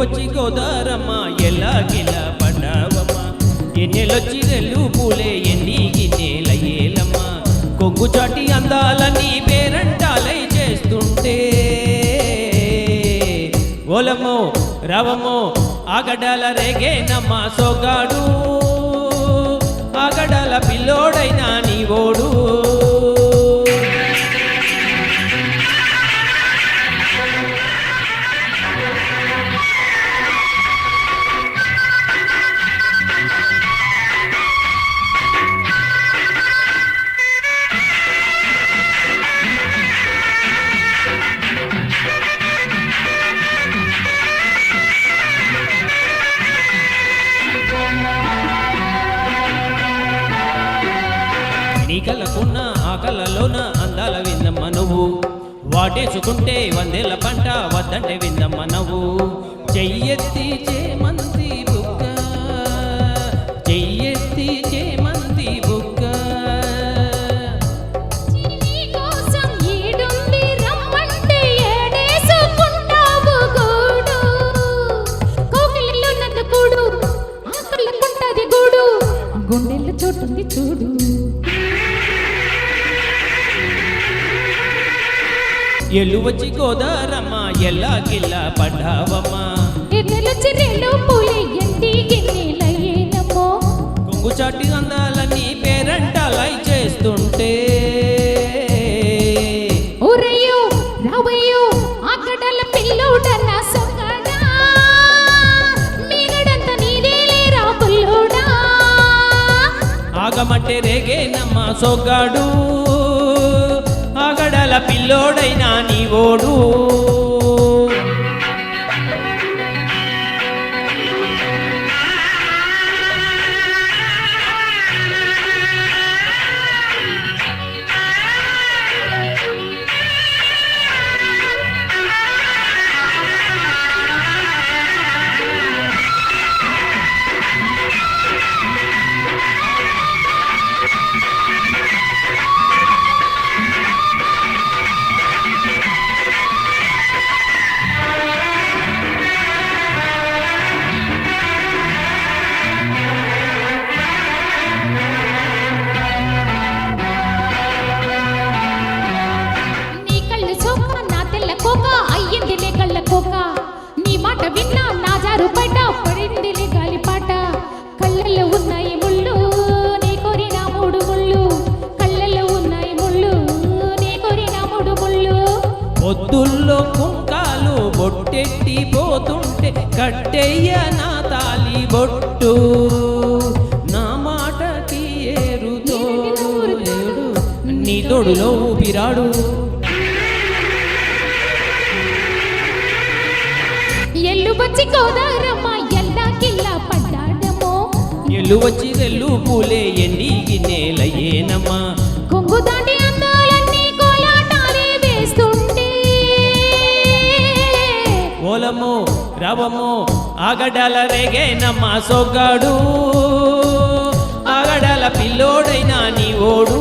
ఎల్లువచ్చి గోదారమ్మ ఎల్లాగిల్ల పడ్డావమ్మ ఎన్నెలొచ్చి రెల్లు పూలే ఎన్ని గిన్నెల ఏలమ్మ కొంగు చాటి అందాలని పేరంటాలై చేస్తుంటే ఓలమ్మో రావమ్మో ఆగడాల రేగేనమ్మ సోగాడు ఆగడాల పిల్లోడైనా నీ ఓడు నీకలకున్న ఆకలలోన అందాల విందమ్మ నువ్వు వాటేసుకుంటే వందేళ్ల పంట వద్దంటే విందమ్మ నువ్వు చెయ్యెత్తి చేమంతి బుగ్గ చెయ్యెత్తి చేమంతి బుగ్గ గుండెల్లో చోటుంది చూడు ఎల్లువచ్చి గోదారమ్మ ఎల్లాగిల్ల పడ్డావమ్మ ఎన్నెలొచ్చి రెల్లు పూలే ఎండి గిన్నెల ఏలమ్మో కొంగు చాటి అందాలని పేరంటాలై చేస్తుంటే ఓరయ్యో రావయ్యో ఆగడాల పిల్లోడన్న సొంగడా మీగడంత నీదేలే రా పుల్లోడా ఆగమంటే రేగేనమ్మ సోగాడు ఆగడాల పిల్లోడైనా నీ ఓడు నీ మాట విన్నా నా జారు పడ్డ పడిందిలే గాలిపాట కళ్ళల్లో ఉన్నాయి ముళ్ళు నీ కోరిన మూడు ముళ్ళు కళ్ళల్లో ఉన్నాయి ముళ్ళు నీ కోరిన మూడు ముళ్ళు పొద్దుల్లో కుంకాలు బొట్టెట్టి పోతుంటే కట్టెయ్య నా తాలి బొట్టు నా మాటకి ఏరు తోడు లేడు నీ తోడులో ఊపిరాడు ఎల్లువచ్చి గోదారమ్మ ఎల్లాగిల్ల పడ్డాడమ్మో ఎల్లువచ్చి రెల్లు పూలే ఎండి గిన్నెల ఏనమ్మ కొంగు దాటి అందాలన్నీ కోలాటాలే వేస్తుంటే ఓలమ్మో రావమ్మో ఆగడాల రేగేనమ్మ సోగాడు ఆగడాల పిల్లోడైనా నీ ఓడు